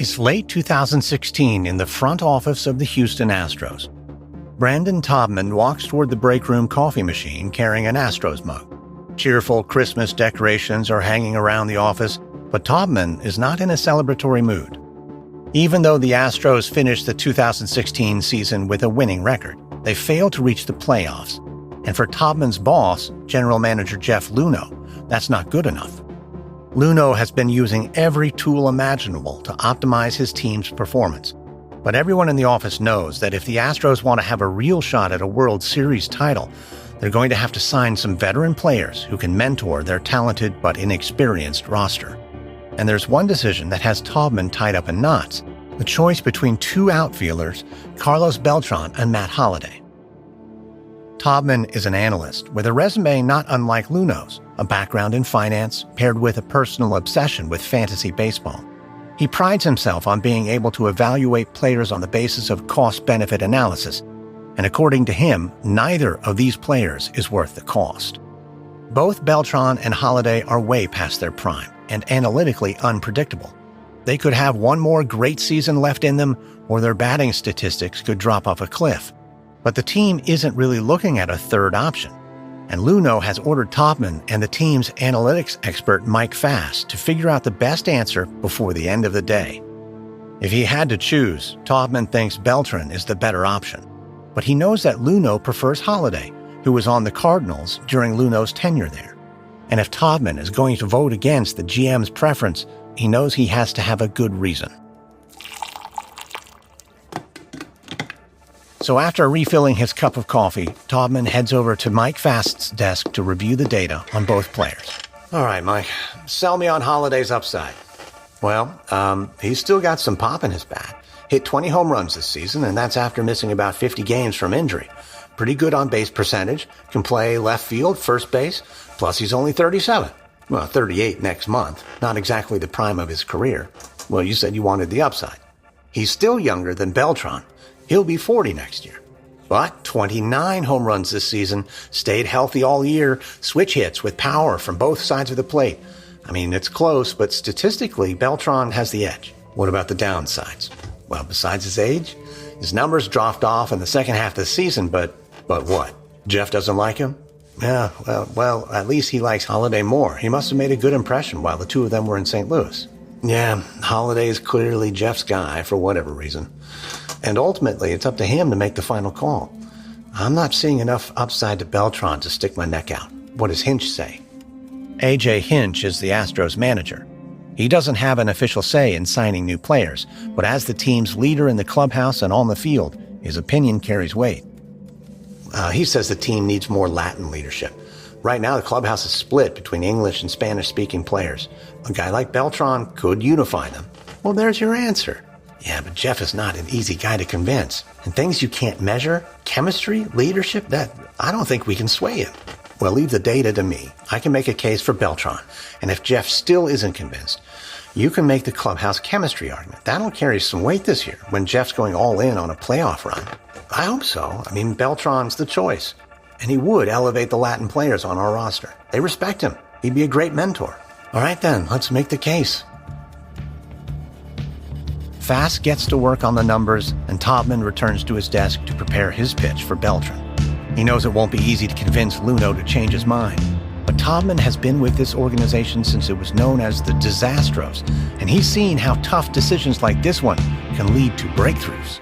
It's late 2016 in the front office of the Houston Astros. Brandon Taubman walks toward the break room coffee machine carrying an Astros mug. Cheerful Christmas decorations are hanging around the office, but Taubman is not in a celebratory mood. Even though the Astros finished the 2016 season with a winning record, they failed to reach the playoffs. And for Taubman's boss, General Manager Jeff Luhnow, that's not good enough. Luhnow has been using every tool imaginable to optimize his team's performance. But everyone in the office knows that if the Astros want to have a real shot at a World Series title, they're going to have to sign some veteran players who can mentor their talented but inexperienced roster. And there's one decision that has Taubman tied up in knots: the choice between two outfielders, Carlos Beltran and Matt Holliday. Taubman is an analyst with a resume not unlike Luhnow's, a background in finance paired with a personal obsession with fantasy baseball. He prides himself on being able to evaluate players on the basis of cost-benefit analysis, and according to him, neither of these players is worth the cost. Both Beltran and Holliday are way past their prime and analytically unpredictable. They could have one more great season left in them, or their batting statistics could drop off a cliff. But the team isn't really looking at a third option, and Luhnow has ordered Taubman and the team's analytics expert Mike Fast to figure out the best answer before the end of the day. If he had to choose, Taubman thinks Beltran is the better option, but he knows that Luhnow prefers Holliday, who was on the Cardinals during Luhnow's tenure there. And if Taubman is going to vote against the GM's preference, he knows he has to have a good reason. So after refilling his cup of coffee, Taubman heads over to Mike Fast's desk to review the data on both players. All right, Mike, sell me on Holliday's upside. Well, he's still got some pop in his bat. Hit 20 home runs this season, and that's after missing about 50 games from injury. Pretty good on base percentage, can play left field, first base, plus he's only 37. Well, 38 next month. Not exactly the prime of his career. Well, you said you wanted the upside. He's still younger than Beltran. He'll be 40 next year. But 29 home runs this season, stayed healthy all year, switch hits with power from both sides of the plate. I mean, it's close, but statistically, Beltran has the edge. What about the downsides? Well, besides his age, his numbers dropped off in the second half of the season, but what? Jeff doesn't like him? Yeah, well, at least he likes Holliday more. He must have made a good impression while the two of them were in St. Louis. Yeah, Holliday is clearly Jeff's guy for whatever reason. And ultimately, it's up to him to make the final call. I'm not seeing enough upside to Beltran to stick my neck out. What does Hinch say? A.J. Hinch is the Astros manager. He doesn't have an official say in signing new players, but as the team's leader in the clubhouse and on the field, his opinion carries weight. He says the team needs more Latin leadership. Right now, the clubhouse is split between English and Spanish-speaking players. A guy like Beltran could unify them. Well, there's your answer. Yeah, but Jeff is not an easy guy to convince. And things you can't measure, chemistry, leadership, that I don't think we can sway him. Well, leave the data to me. I can make a case for Beltran. And if Jeff still isn't convinced, you can make the clubhouse chemistry argument. That'll carry some weight this year when Jeff's going all in on a playoff run. I hope so. I mean, Beltran's the choice. And he would elevate the Latin players on our roster. They respect him. He'd be a great mentor. All right then, let's make the case. Fast gets to work on the numbers, and Taubman returns to his desk to prepare his pitch for Beltran. He knows it won't be easy to convince Luhnow to change his mind, but Taubman has been with this organization since it was known as the Disastros, and he's seen how tough decisions like this one can lead to breakthroughs.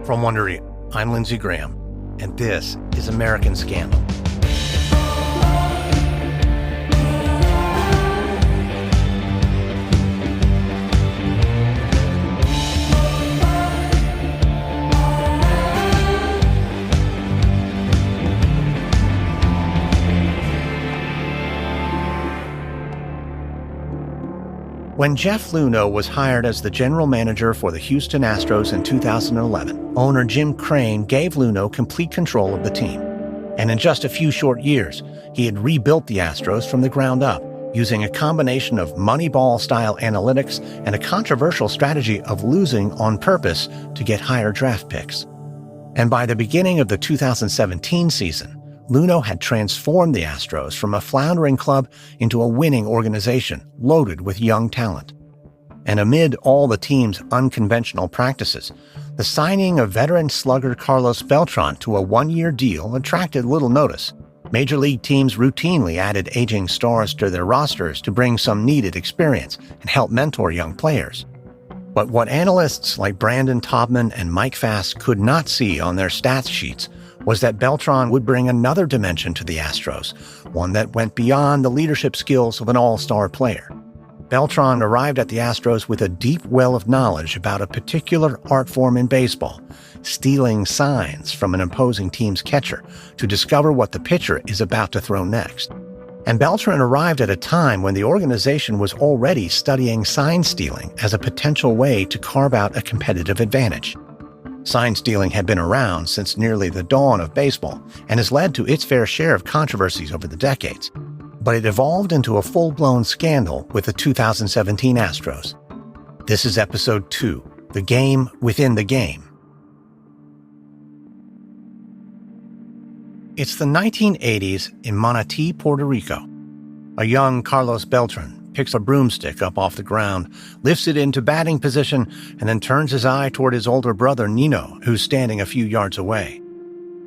From Wondery, I'm Lindsey Graham, and this is American Scandal. When Jeff Luhnow was hired as the general manager for the Houston Astros in 2011, owner Jim Crane gave Luhnow complete control of the team. And in just a few short years, he had rebuilt the Astros from the ground up, using a combination of Moneyball-style analytics and a controversial strategy of losing on purpose to get higher draft picks. And by the beginning of the 2017 season, Luhnow had transformed the Astros from a floundering club into a winning organization loaded with young talent. And amid all the team's unconventional practices, the signing of veteran slugger Carlos Beltran to a one-year deal attracted little notice. Major league teams routinely added aging stars to their rosters to bring some needed experience and help mentor young players. But what analysts like Brandon Taubman and Mike Fast could not see on their stats sheets was that Beltran would bring another dimension to the Astros, one that went beyond the leadership skills of an all-star player. Beltran arrived at the Astros with a deep well of knowledge about a particular art form in baseball, stealing signs from an opposing team's catcher to discover what the pitcher is about to throw next. And Beltran arrived at a time when the organization was already studying sign stealing as a potential way to carve out a competitive advantage. Sign stealing had been around since nearly the dawn of baseball and has led to its fair share of controversies over the decades. But it evolved into a full-blown scandal with the 2017 Astros. This is Episode 2, The Game Within the Game. It's the 1980s in Manatí, Puerto Rico. A young Carlos Beltran picks a broomstick up off the ground, lifts it into batting position, and then turns his eye toward his older brother Nino, who's standing a few yards away.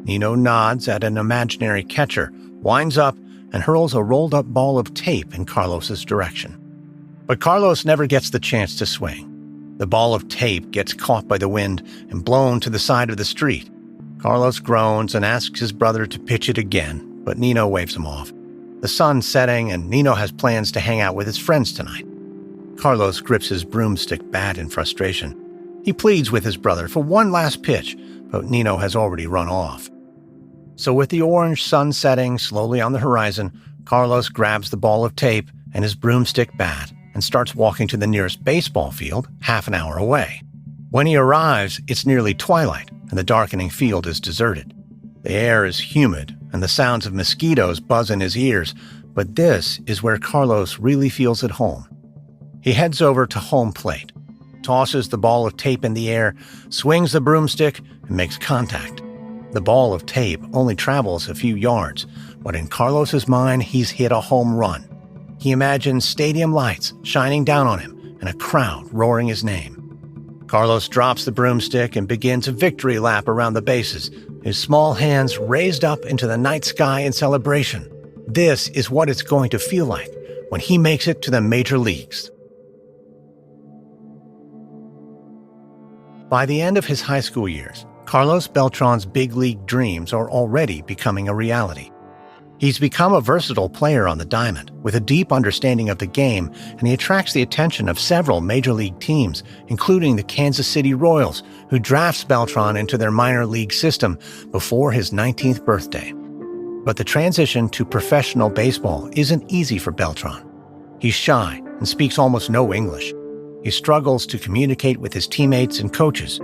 Nino nods at an imaginary catcher, winds up, and hurls a rolled-up ball of tape in Carlos's direction. But Carlos never gets the chance to swing. The ball of tape gets caught by the wind and blown to the side of the street. Carlos groans and asks his brother to pitch it again, but Nino waves him off. The sun's setting, and Nino has plans to hang out with his friends tonight. Carlos grips his broomstick bat in frustration. He pleads with his brother for one last pitch, but Nino has already run off. So with the orange sun setting slowly on the horizon, Carlos grabs the ball of tape and his broomstick bat and starts walking to the nearest baseball field half an hour away. When he arrives, it's nearly twilight, and the darkening field is deserted. The air is humid, and the sounds of mosquitoes buzz in his ears, but this is where Carlos really feels at home. He heads over to home plate, tosses the ball of tape in the air, swings the broomstick, and makes contact. The ball of tape only travels a few yards, but in Carlos's mind, he's hit a home run. He imagines stadium lights shining down on him and a crowd roaring his name. Carlos drops the broomstick and begins a victory lap around the bases, his small hands raised up into the night sky in celebration. This is what it's going to feel like when he makes it to the major leagues. By the end of his high school years, Carlos Beltran's big league dreams are already becoming a reality. He's become a versatile player on the diamond with a deep understanding of the game, and he attracts the attention of several major league teams, including the Kansas City Royals, who drafts Beltran into their minor league system before his 19th birthday. But the transition to professional baseball isn't easy for Beltran. He's shy and speaks almost no English. He struggles to communicate with his teammates and coaches.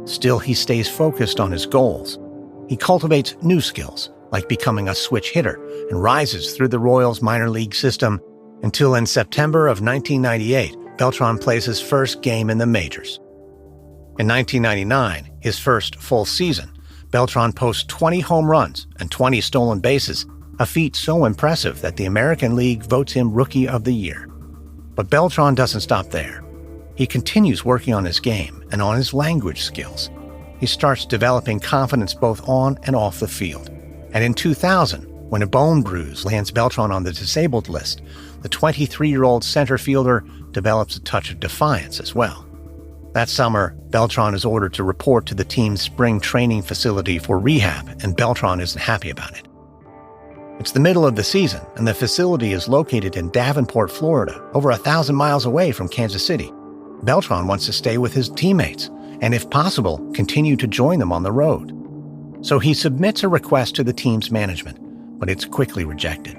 Still, he stays focused on his goals. He cultivates new skills, like becoming a switch hitter, and rises through the Royals minor league system until in September of 1998, Beltran plays his first game in the majors. In 1999, his first full season, Beltran posts 20 home runs and 20 stolen bases, a feat so impressive that the American League votes him Rookie of the Year. But Beltran doesn't stop there. He continues working on his game and on his language skills. He starts developing confidence both on and off the field. And in 2000, when a bone bruise lands Beltran on the disabled list, the 23-year-old center fielder develops a touch of defiance as well. That summer, Beltran is ordered to report to the team's spring training facility for rehab, and Beltran isn't happy about it. It's the middle of the season, and the facility is located in Davenport, Florida, over 1,000 miles away from Kansas City. Beltran wants to stay with his teammates, and if possible, continue to join them on the road. So he submits a request to the team's management, but it's quickly rejected.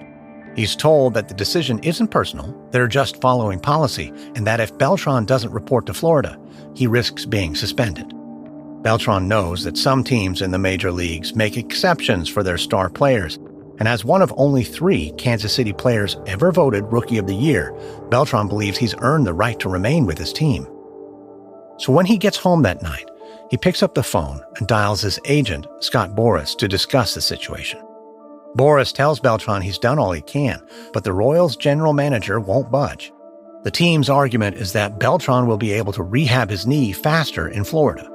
He's told that the decision isn't personal, they're just following policy, and that if Beltran doesn't report to Florida, he risks being suspended. Beltran knows that some teams in the major leagues make exceptions for their star players, and as one of only 3 Kansas City players ever voted Rookie of the Year, Beltran believes he's earned the right to remain with his team. So when he gets home that night, He picks up the phone and dials his agent, Scott Boras, to discuss the situation. Boras tells Beltran he's done all he can, but the Royals' general manager won't budge. The team's argument is that Beltran will be able to rehab his knee faster in Florida.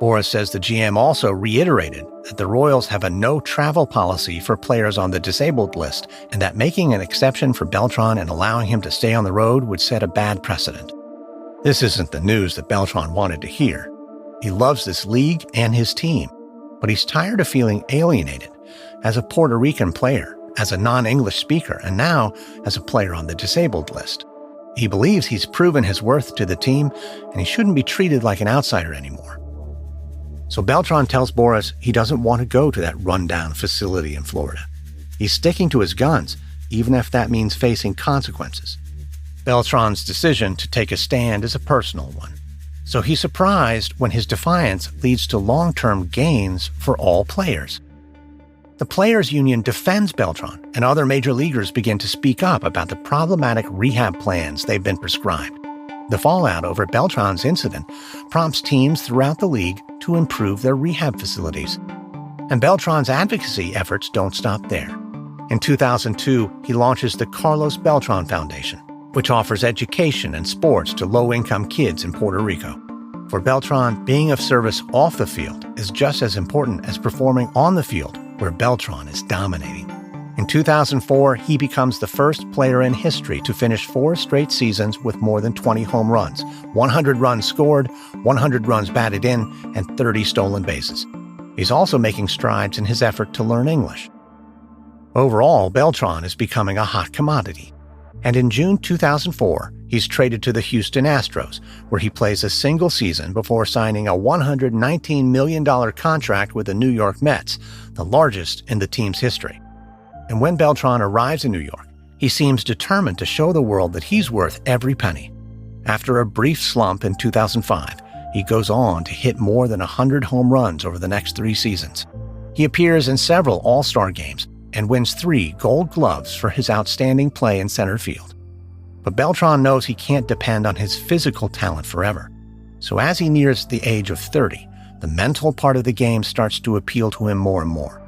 Boras says the GM also reiterated that the Royals have a no-travel policy for players on the disabled list and that making an exception for Beltran and allowing him to stay on the road would set a bad precedent. This isn't the news that Beltran wanted to hear. He loves this league and his team, but he's tired of feeling alienated as a Puerto Rican player, as a non-English speaker, and now as a player on the disabled list. He believes he's proven his worth to the team, and he shouldn't be treated like an outsider anymore. So Beltran tells Boras he doesn't want to go to that rundown facility in Florida. He's sticking to his guns, even if that means facing consequences. Beltran's decision to take a stand is a personal one, so he's surprised when his defiance leads to long-term gains for all players. The Players Union defends Beltran, and other major leaguers begin to speak up about the problematic rehab plans they've been prescribed. The fallout over Beltran's incident prompts teams throughout the league to improve their rehab facilities. And Beltran's advocacy efforts don't stop there. In 2002, he launches the Carlos Beltran Foundation, which offers education and sports to low-income kids in Puerto Rico. For Beltran, being of service off the field is just as important as performing on the field, where Beltran is dominating. In 2004, he becomes the first player in history to finish 4 straight seasons with more than 20 home runs, 100 runs scored, 100 runs batted in, and 30 stolen bases. He's also making strides in his effort to learn English. Overall, Beltran is becoming a hot commodity. And in June 2004, he's traded to the Houston Astros, where he plays a single season before signing a $119 million contract with the New York Mets, the largest in the team's history. And when Beltran arrives in New York, he seems determined to show the world that he's worth every penny. After a brief slump in 2005, he goes on to hit more than 100 home runs over the next 3 seasons. He appears in several All-Star games and wins 3 Gold Gloves for his outstanding play in center field. But Beltran knows he can't depend on his physical talent forever. So as he nears the age of 30, the mental part of the game starts to appeal to him more and more.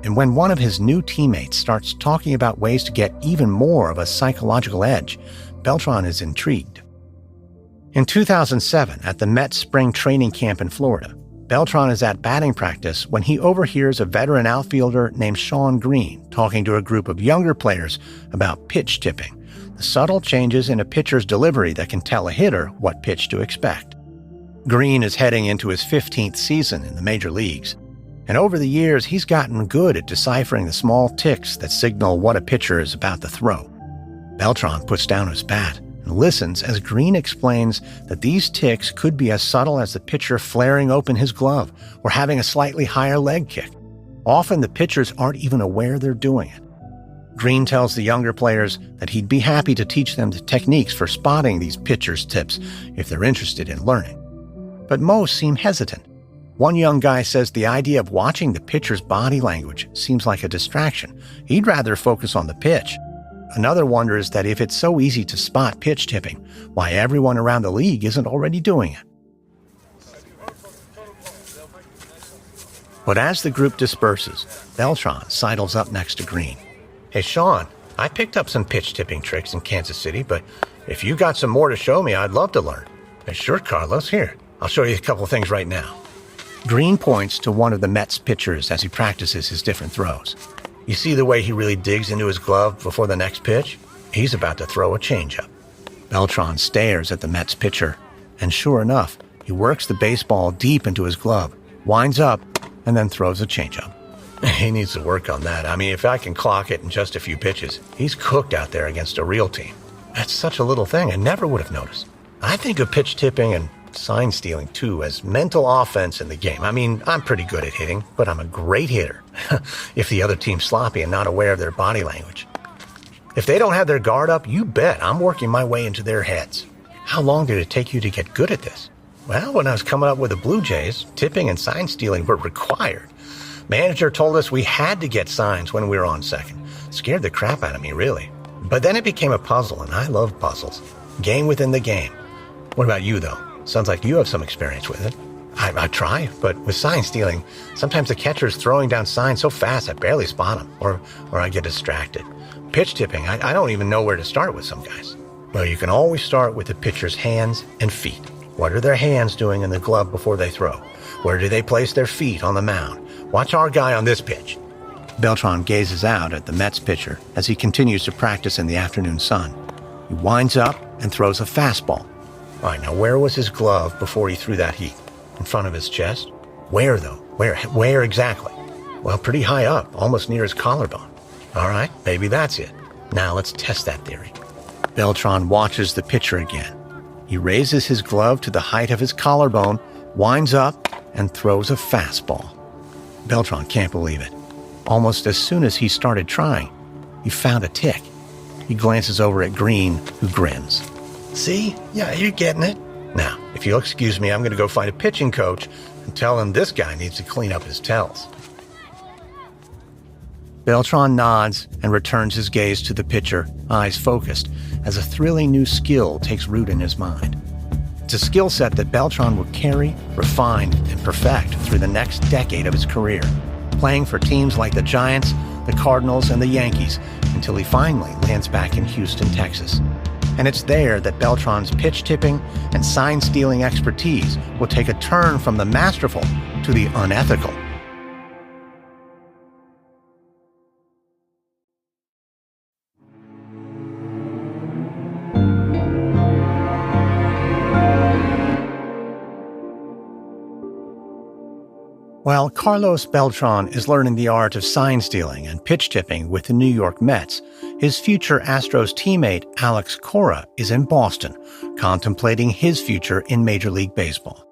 And when one of his new teammates starts talking about ways to get even more of a psychological edge, Beltran is intrigued. In 2007, at the Mets spring training camp in Florida, Beltran is at batting practice when he overhears a veteran outfielder named Shawn Green talking to a group of younger players about pitch tipping, the subtle changes in a pitcher's delivery that can tell a hitter what pitch to expect. Green is heading into his 15th season in the major leagues, and over the years he's gotten good at deciphering the small ticks that signal what a pitcher is about to throw. Beltran puts down his bat and listens as Green explains that these ticks could be as subtle as the pitcher flaring open his glove or having a slightly higher leg kick. Often the pitchers aren't even aware they're doing it. Green tells the younger players that he'd be happy to teach them the techniques for spotting these pitchers' tips if they're interested in learning. But most seem hesitant. One young guy says the idea of watching the pitcher's body language seems like a distraction. He'd rather focus on the pitch. Another wonders that if it's so easy to spot pitch tipping, why everyone around the league isn't already doing it. But as the group disperses, Beltran sidles up next to Green. "Hey, Shawn, I picked up some pitch tipping tricks in Kansas City, but if you got some more to show me, I'd love to learn." "Sure, Carlos. Here, I'll show you a couple things right now." Green points to one of the Mets pitchers as he practices his different throws. "You see the way he really digs into his glove before the next pitch? He's about to throw a changeup." Beltran stares at the Mets pitcher, and sure enough, he works the baseball deep into his glove, winds up, and then throws a changeup. He needs to work on that. I mean, if I can clock it in just a few pitches, he's cooked out there against a real team. That's such a little thing. I never would have noticed. I think of pitch tipping and sign stealing, too, as mental offense in the game. I mean, I'm pretty good at hitting, but I'm a great hitter if the other team's sloppy and not aware of their body language. If they don't have their guard up, you bet I'm working my way into their heads. How long did it take you to get good at this? Well, when I was coming up with the Blue Jays, tipping and sign stealing were required. Manager told us we had to get signs when we were on second. Scared the crap out of me, really. But then it became a puzzle, and I love puzzles. Game within the game. What about you, though? Sounds like you have some experience with it. I try, but with sign stealing, sometimes the catcher's throwing down signs so fast I barely spot them, or I get distracted. Pitch tipping, I don't even know where to start with some guys. Well, you can always start with the pitcher's hands and feet. What are their hands doing in the glove before they throw? Where do they place their feet on the mound? Watch our guy on this pitch. Beltran gazes out at the Mets pitcher as he continues to practice in the afternoon sun. He winds up and throws a fastball. All right, now where was his glove before he threw that heat? In front of his chest? Where, though? Where exactly? Well, pretty high up, almost near his collarbone. All right, maybe that's it. Now let's test that theory. Beltran watches the pitcher again. He raises his glove to the height of his collarbone, winds up, and throws a fastball. Beltran can't believe it. Almost as soon as he started trying, he found a tick. He glances over at Green, who grins. See? Yeah, you're getting it. Now, if you'll excuse me, I'm going to go find a pitching coach and tell him this guy needs to clean up his tells. Beltran nods and returns his gaze to the pitcher, eyes focused, as a thrilling new skill takes root in his mind. It's a skill set that Beltran will carry, refine, and perfect through the next decade of his career, playing for teams like the Giants, the Cardinals, and the Yankees until he finally lands back in Houston, Texas. And it's there that Beltran's pitch tipping and sign stealing expertise will take a turn from the masterful to the unethical. While Carlos Beltran is learning the art of sign stealing and pitch tipping with the New York Mets, his future Astros teammate Alex Cora is in Boston, contemplating his future in Major League Baseball.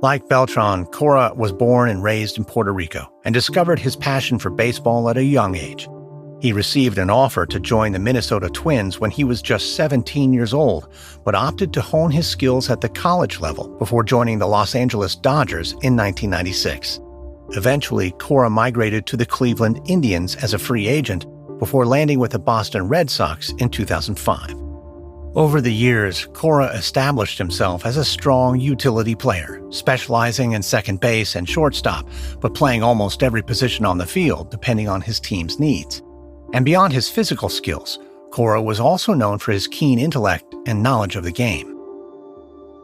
Like Beltran, Cora was born and raised in Puerto Rico and discovered his passion for baseball at a young age. He received an offer to join the Minnesota Twins when he was just 17 years old, but opted to hone his skills at the college level before joining the Los Angeles Dodgers in 1996. Eventually, Cora migrated to the Cleveland Indians as a free agent before landing with the Boston Red Sox in 2005. Over the years, Cora established himself as a strong utility player, specializing in second base and shortstop, but playing almost every position on the field depending on his team's needs. And beyond his physical skills, Cora was also known for his keen intellect and knowledge of the game.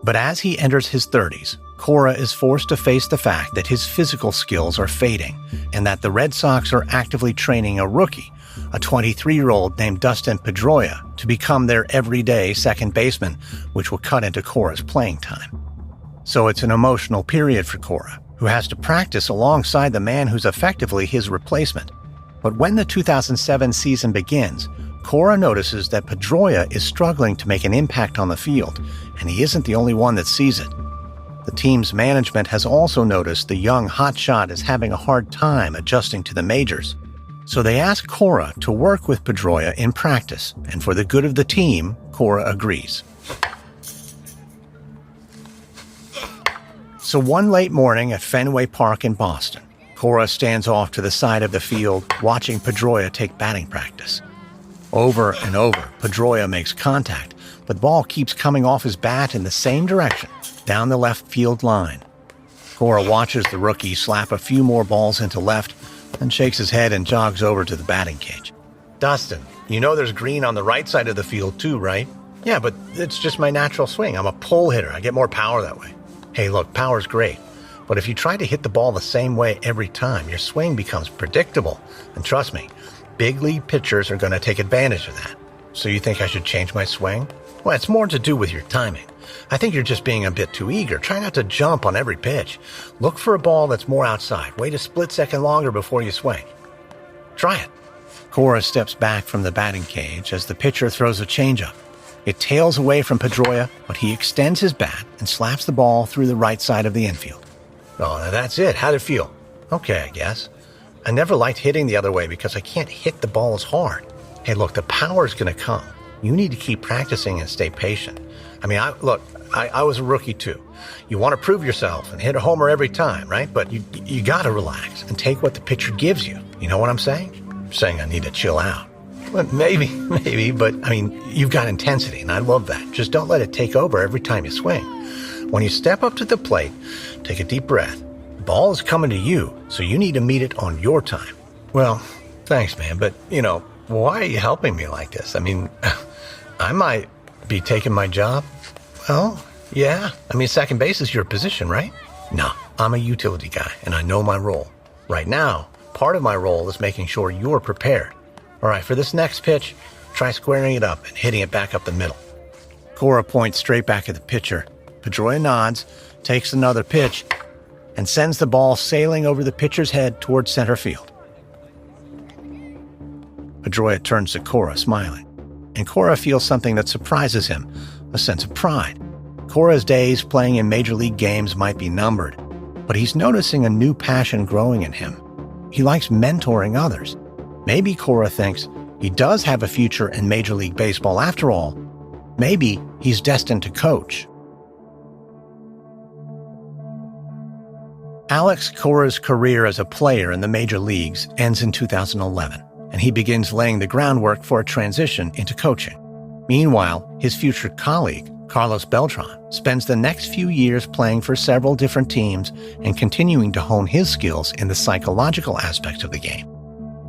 But as he enters his 30s, Cora is forced to face the fact that his physical skills are fading and that the Red Sox are actively training a rookie, a 23-year-old named Dustin Pedroia, to become their everyday second baseman, which will cut into Cora's playing time. So it's an emotional period for Cora, who has to practice alongside the man who's effectively his replacement. But when the 2007 season begins, Cora notices that Pedroia is struggling to make an impact on the field, and he isn't the only one that sees it. The team's management has also noticed the young hotshot is having a hard time adjusting to the majors. So they ask Cora to work with Pedroia in practice, and for the good of the team, Cora agrees. So one late morning at Fenway Park in Boston, Cora stands off to the side of the field, watching Pedroia take batting practice. Over and over, Pedroia makes contact, but the ball keeps coming off his bat in the same direction, down the left field line. Cora watches the rookie slap a few more balls into left, then shakes his head and jogs over to the batting cage. Dustin, you know there's green on the right side of the field too, right? Yeah, but it's just my natural swing. I'm a pull hitter. I get more power that way. Hey, look, power's great. But if you try to hit the ball the same way every time, your swing becomes predictable. And trust me, big league pitchers are going to take advantage of that. So you think I should change my swing? Well, it's more to do with your timing. I think you're just being a bit too eager. Try not to jump on every pitch. Look for a ball that's more outside. Wait a split second longer before you swing. Try it. Cora steps back from the batting cage as the pitcher throws a changeup. It tails away from Pedroia, but he extends his bat and slaps the ball through the right side of the infield. Oh, that's it. How'd it feel? Okay, I guess. I never liked hitting the other way because I can't hit the ball as hard. Hey, look, the power's going to come. You need to keep practicing and stay patient. I mean, I was a rookie too. You want to prove yourself and hit a homer every time, right? But you got to relax and take what the pitcher gives you. You know what I'm saying? I'm saying I need to chill out. Well, maybe, but I mean, you've got intensity and I love that. Just don't let it take over every time you swing. When you step up to the plate, take a deep breath. The ball is coming to you, so you need to meet it on your time. Well, thanks, man, but, why are you helping me like this? I mean, I might be taking my job. Well, yeah. Second base is your position, right? No, I'm a utility guy, and I know my role. Right now, part of my role is making sure you're prepared. All right, for this next pitch, try squaring it up and hitting it back up the middle. Cora points straight back at the pitcher. Pedroia nods, takes another pitch, and sends the ball sailing over the pitcher's head towards center field. Pedroia turns to Cora, smiling, and Cora feels something that surprises him, a sense of pride. Cora's days playing in Major League games might be numbered, but he's noticing a new passion growing in him. He likes mentoring others. Maybe Cora thinks he does have a future in Major League Baseball after all. Maybe he's destined to coach. Alex Cora's career as a player in the major leagues ends in 2011, and he begins laying the groundwork for a transition into coaching. Meanwhile, his future colleague, Carlos Beltran, spends the next few years playing for several different teams and continuing to hone his skills in the psychological aspects of the game.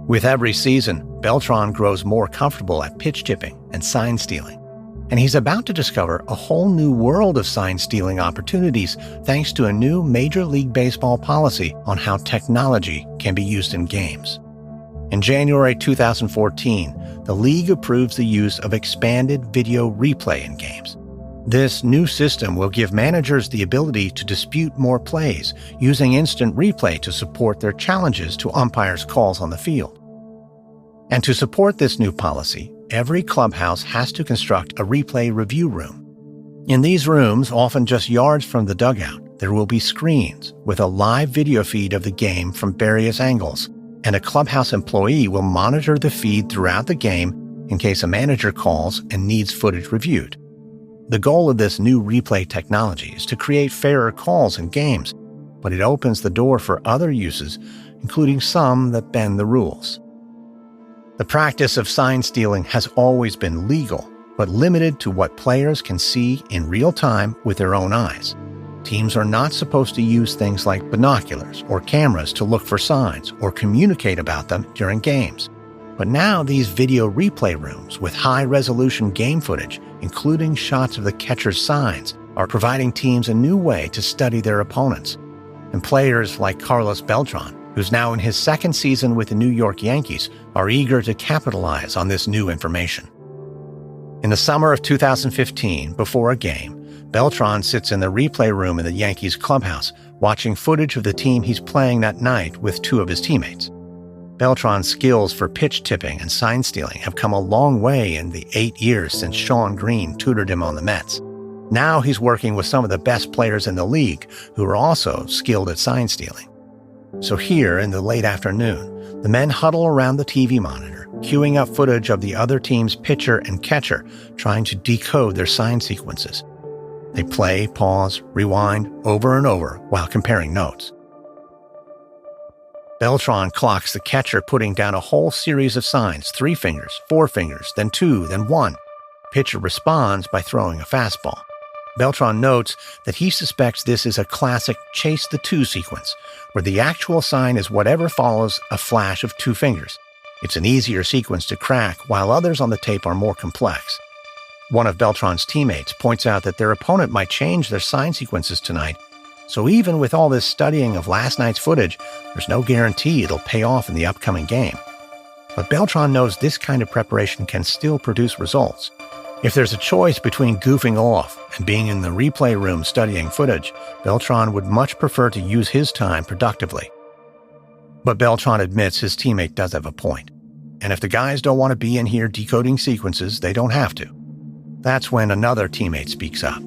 With every season, Beltran grows more comfortable at pitch tipping and sign stealing, and he's about to discover a whole new world of sign stealing opportunities thanks to a new Major League Baseball policy on how technology can be used in games. In January 2014, the league approves the use of expanded video replay in games. This new system will give managers the ability to dispute more plays, using instant replay to support their challenges to umpires' calls on the field. And to support this new policy, every clubhouse has to construct a replay review room. In these rooms, often just yards from the dugout, there will be screens with a live video feed of the game from various angles, and a clubhouse employee will monitor the feed throughout the game in case a manager calls and needs footage reviewed. The goal of this new replay technology is to create fairer calls in games, but it opens the door for other uses, including some that bend the rules. The practice of sign stealing has always been legal, but limited to what players can see in real time with their own eyes. Teams are not supposed to use things like binoculars or cameras to look for signs or communicate about them during games. But now these video replay rooms with high-resolution game footage, including shots of the catcher's signs, are providing teams a new way to study their opponents. And players like Carlos Beltran, who's now in his second season with the New York Yankees, are eager to capitalize on this new information. In the summer of 2015, before a game, Beltran sits in the replay room in the Yankees clubhouse, watching footage of the team he's playing that night with two of his teammates. Beltran's skills for pitch tipping and sign stealing have come a long way in the 8 years since Sean Green tutored him on the Mets. Now he's working with some of the best players in the league who are also skilled at sign stealing. So here, in the late afternoon, the men huddle around the TV monitor, queuing up footage of the other team's pitcher and catcher, trying to decode their sign sequences. They play, pause, rewind, over and over while comparing notes. Beltran clocks the catcher putting down a whole series of signs, 3 fingers, 4 fingers, then 2, then 1. Pitcher responds by throwing a fastball. Beltran notes that he suspects this is a classic chase the 2 sequence, where the actual sign is whatever follows a flash of 2 fingers. It's an easier sequence to crack, while others on the tape are more complex. One of Beltran's teammates points out that their opponent might change their sign sequences tonight, so even with all this studying of last night's footage, there's no guarantee it'll pay off in the upcoming game. But Beltran knows this kind of preparation can still produce results. If there's a choice between goofing off and being in the replay room studying footage, Beltran would much prefer to use his time productively. But Beltran admits his teammate does have a point. And if the guys don't want to be in here decoding sequences, they don't have to. That's when another teammate speaks up.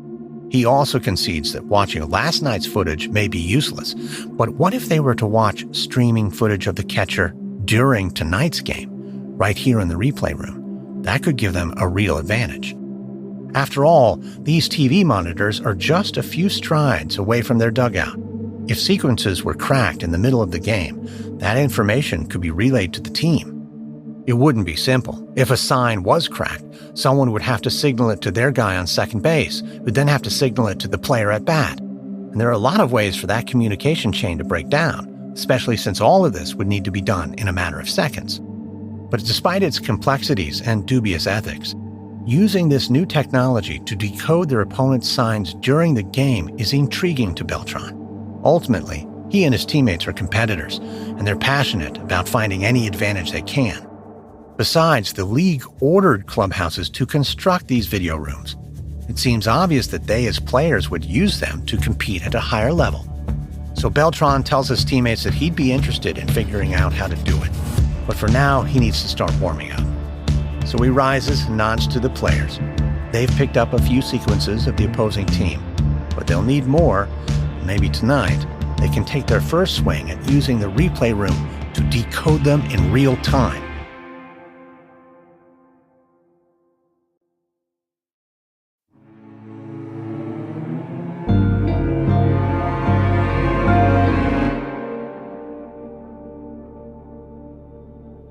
He also concedes that watching last night's footage may be useless, but what if they were to watch streaming footage of the catcher during tonight's game, right here in the replay room? That could give them a real advantage. After all, these TV monitors are just a few strides away from their dugout. If sequences were cracked in the middle of the game, that information could be relayed to the team. It wouldn't be simple. If a sign was cracked, someone would have to signal it to their guy on second base, who'd then have to signal it to the player at bat. And there are a lot of ways for that communication chain to break down, especially since all of this would need to be done in a matter of seconds. But despite its complexities and dubious ethics, using this new technology to decode their opponent's signs during the game is intriguing to Beltran. Ultimately, he and his teammates are competitors, and they're passionate about finding any advantage they can. Besides, the league ordered clubhouses to construct these video rooms. It seems obvious that they, as players, would use them to compete at a higher level. So Beltran tells his teammates that he'd be interested in figuring out how to do it. But for now, he needs to start warming up. So he rises and nods to the players. They've picked up a few sequences of the opposing team, but they'll need more. Maybe tonight, they can take their first swing at using the replay room to decode them in real time.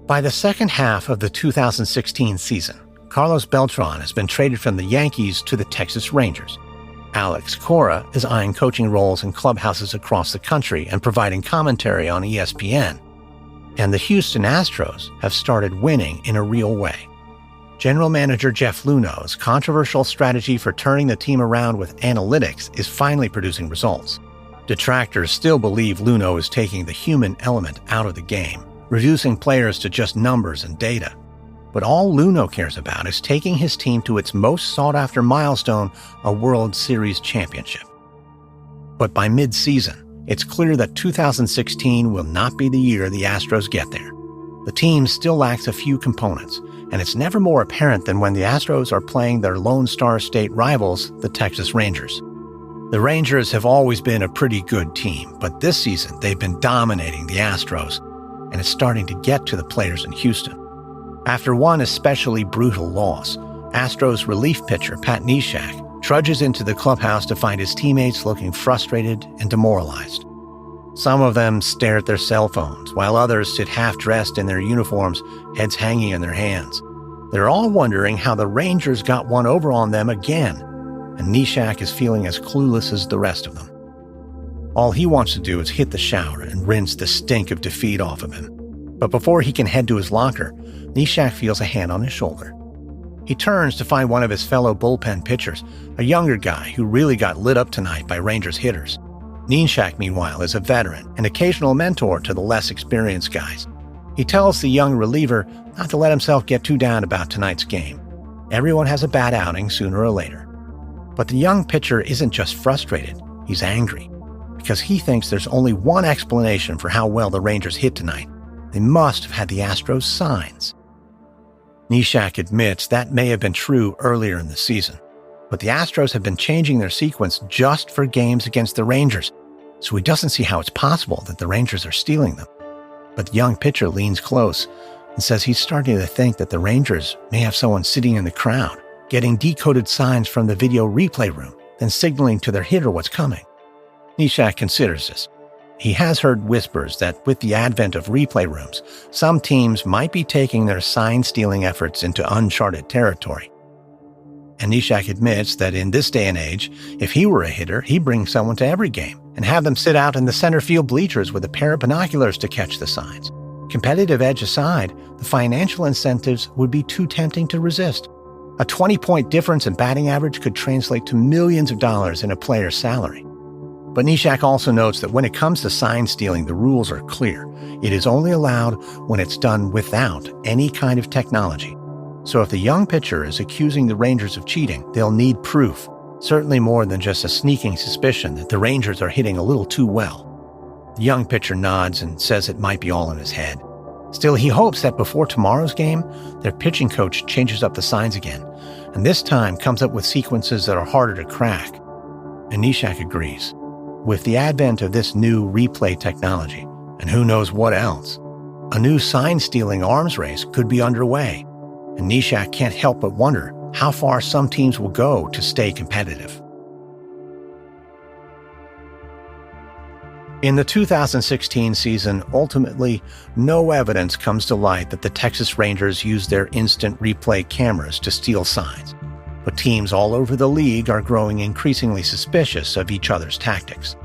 By the second half of the 2016 season, Carlos Beltran has been traded from the Yankees to the Texas Rangers. Alex Cora is eyeing coaching roles in clubhouses across the country and providing commentary on ESPN. And the Houston Astros have started winning in a real way. General Manager Jeff Luhnow's controversial strategy for turning the team around with analytics is finally producing results. Detractors still believe Luhnow is taking the human element out of the game, reducing players to just numbers and data. But all Luhnow cares about is taking his team to its most sought-after milestone, a World Series championship. But by mid-season, it's clear that 2016 will not be the year the Astros get there. The team still lacks a few components, and it's never more apparent than when the Astros are playing their Lone Star State rivals, the Texas Rangers. The Rangers have always been a pretty good team, but this season they've been dominating the Astros, and it's starting to get to the players in Houston. After one especially brutal loss, Astros relief pitcher Pat Neshek trudges into the clubhouse to find his teammates looking frustrated and demoralized. Some of them stare at their cell phones, while others sit half-dressed in their uniforms, heads hanging in their hands. They're all wondering how the Rangers got one over on them again, and Neshek is feeling as clueless as the rest of them. All he wants to do is hit the shower and rinse the stink of defeat off of him. But before he can head to his locker, Neshek feels a hand on his shoulder. He turns to find one of his fellow bullpen pitchers, a younger guy who really got lit up tonight by Rangers hitters. Neshek, meanwhile, is a veteran, an occasional mentor to the less experienced guys. He tells the young reliever not to let himself get too down about tonight's game. Everyone has a bad outing sooner or later. But the young pitcher isn't just frustrated, he's angry, because he thinks there's only one explanation for how well the Rangers hit tonight. They must have had the Astros signs. Neshek admits that may have been true earlier in the season, but the Astros have been changing their sequence just for games against the Rangers, so he doesn't see how it's possible that the Rangers are stealing them. But the young pitcher leans close and says he's starting to think that the Rangers may have someone sitting in the crowd, getting decoded signs from the video replay room, then signaling to their hitter what's coming. Neshek considers this. He has heard whispers that with the advent of replay rooms, some teams might be taking their sign-stealing efforts into uncharted territory. And Neshek admits that in this day and age, if he were a hitter, he'd bring someone to every game and have them sit out in the center field bleachers with a pair of binoculars to catch the signs. Competitive edge aside, the financial incentives would be too tempting to resist. A 20-point difference in batting average could translate to millions of dollars in a player's salary. But Neshek also notes that when it comes to sign stealing, the rules are clear. It is only allowed when it's done without any kind of technology. So if the young pitcher is accusing the Rangers of cheating, they'll need proof, certainly more than just a sneaking suspicion that the Rangers are hitting a little too well. The young pitcher nods and says it might be all in his head. Still, he hopes that before tomorrow's game, their pitching coach changes up the signs again, and this time comes up with sequences that are harder to crack. And Neshek agrees. With the advent of this new replay technology, and who knows what else, a new sign-stealing arms race could be underway, and Neshek can't help but wonder how far some teams will go to stay competitive. In the 2016 season, ultimately, no evidence comes to light that the Texas Rangers used their instant replay cameras to steal signs. But teams all over the league are growing increasingly suspicious of each other's tactics.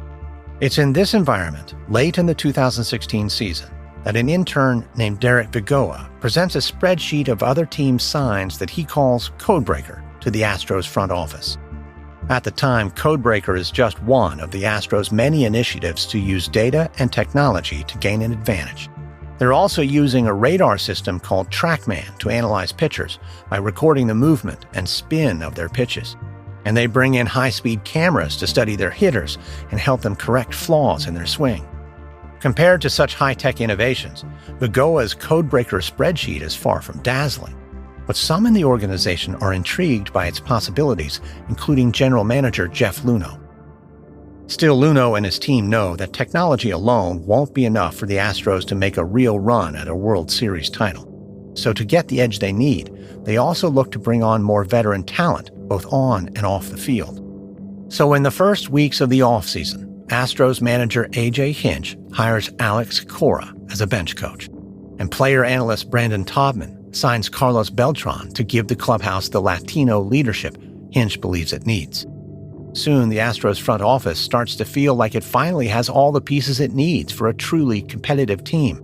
It's in this environment, late in the 2016 season, that an intern named Derek Vigoa presents a spreadsheet of other teams' signs that he calls Codebreaker to the Astros front office. At the time, Codebreaker is just one of the Astros' many initiatives to use data and technology to gain an advantage. They're also using a radar system called TrackMan to analyze pitchers by recording the movement and spin of their pitches. And they bring in high-speed cameras to study their hitters and help them correct flaws in their swing. Compared to such high-tech innovations, Vigoa's Codebreaker spreadsheet is far from dazzling. But some in the organization are intrigued by its possibilities, including General Manager Jeff Luhnow. Still, Luhnow and his team know that technology alone won't be enough for the Astros to make a real run at a World Series title. So to get the edge they need, they also look to bring on more veteran talent, both on and off the field. So in the first weeks of the offseason, Astros manager A.J. Hinch hires Alex Cora as a bench coach, and player analyst Brandon Taubman signs Carlos Beltran to give the clubhouse the Latino leadership Hinch believes it needs. Soon, the Astros front office starts to feel like it finally has all the pieces it needs for a truly competitive team.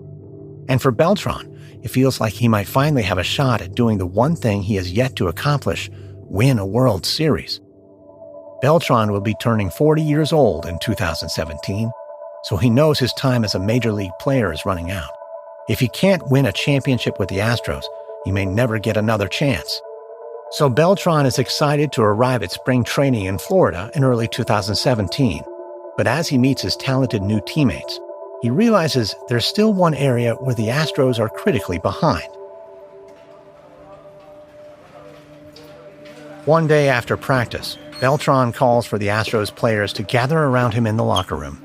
And for Beltran, it feels like he might finally have a shot at doing the one thing he has yet to accomplish: win a World Series. Beltran will be turning 40 years old in 2017, so he knows his time as a major league player is running out. If he can't win a championship with the Astros, he may never get another chance. So Beltran is excited to arrive at spring training in Florida in early 2017. But as he meets his talented new teammates, he realizes there's still one area where the Astros are critically behind. One day after practice, Beltran calls for the Astros players to gather around him in the locker room.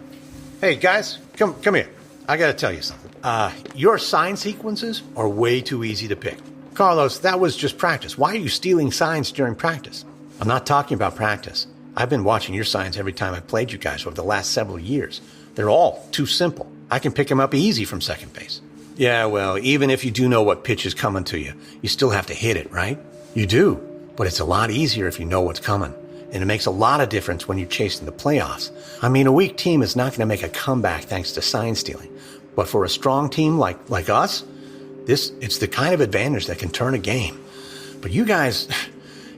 Hey guys, come here. I gotta tell you something. Your sign sequences are way too easy to pick. Carlos, that was just practice. Why are you stealing signs during practice? I'm not talking about practice. I've been watching your signs every time I've played you guys over the last several years. They're all too simple. I can pick them up easy from second base. Yeah, well, even if you do know what pitch is coming to you, you still have to hit it, right? You do, but it's a lot easier if you know what's coming. And it makes a lot of difference when you're chasing the playoffs. I mean, a weak team is not going to make a comeback thanks to sign stealing. But for a strong team like us, it's the kind of advantage that can turn a game. But you guys,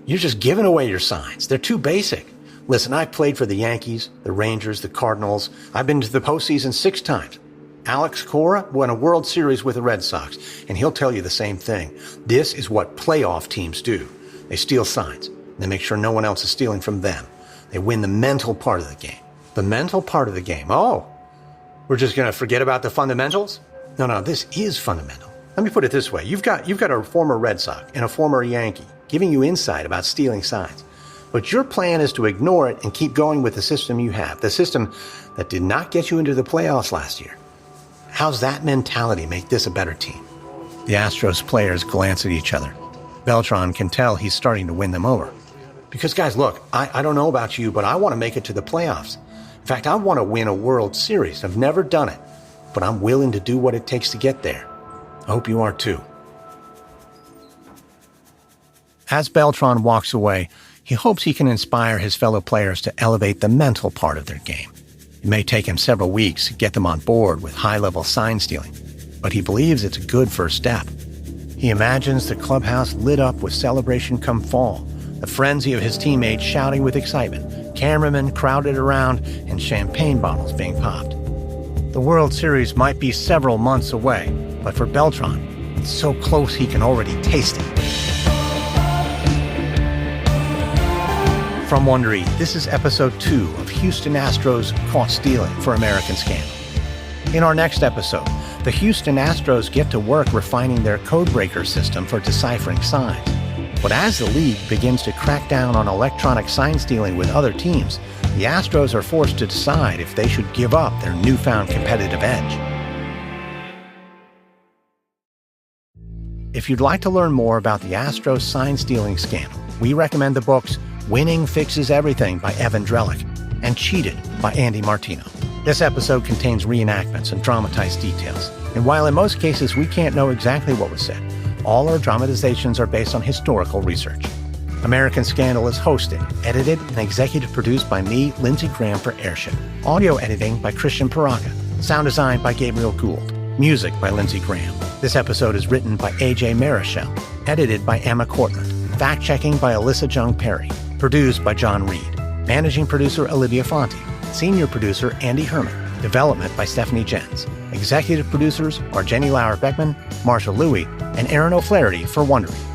you're just giving away your signs. They're too basic. Listen, I've played for the Yankees, the Rangers, the Cardinals. I've been to the postseason 6 times. Alex Cora won a World Series with the Red Sox, and he'll tell you the same thing. This is what playoff teams do. They steal signs. They make sure no one else is stealing from them. They win the mental part of the game. The mental part of the game. Oh, we're just going to forget about the fundamentals? No, this is fundamental. Let me put it this way. You've got a former Red Sox and a former Yankee giving you insight about stealing signs. But your plan is to ignore it and keep going with the system you have, the system that did not get you into the playoffs last year. How's that mentality make this a better team? The Astros players glance at each other. Beltran can tell he's starting to win them over. Because, guys, look, I don't know about you, but I want to make it to the playoffs. In fact, I want to win a World Series. I've never done it, but I'm willing to do what it takes to get there. I hope you are too. As Beltran walks away, he hopes he can inspire his fellow players to elevate the mental part of their game. It may take him several weeks to get them on board with high-level sign stealing, but he believes it's a good first step. He imagines the clubhouse lit up with celebration come fall, the frenzy of his teammates shouting with excitement, cameramen crowded around, and champagne bottles being popped. The World Series might be several months away, but for Beltran, it's so close he can already taste it. From Wondery, this is episode 2 of Houston Astros Caught Stealing for American Scandal. In our next episode, the Houston Astros get to work refining their codebreaker system for deciphering signs. But as the league begins to crack down on electronic sign stealing with other teams, the Astros are forced to decide if they should give up their newfound competitive edge. If you'd like to learn more about the Astros sign stealing scandal, we recommend the books Winning Fixes Everything by Evan Drellick and Cheated by Andy Martino. This episode contains reenactments and dramatized details, and while in most cases we can't know exactly what was said, all our dramatizations are based on historical research. American Scandal is hosted, edited, and executive produced by me, Lindsey Graham, for Airship. Audio editing by Christian Paraga. Sound design by Gabriel Gould. Music by Lindsey Graham. This episode is written by A.J. Marichal. Edited by Emma Cortland. Fact-checking by Alyssa Jung Perry. Produced by John Reed. Managing producer Olivia Fonte. Senior producer Andy Herman. Development by Stephanie Jens. Executive producers are Jenny Lauer-Beckman, Marshall Louie, and Aaron O'Flaherty for Wondery.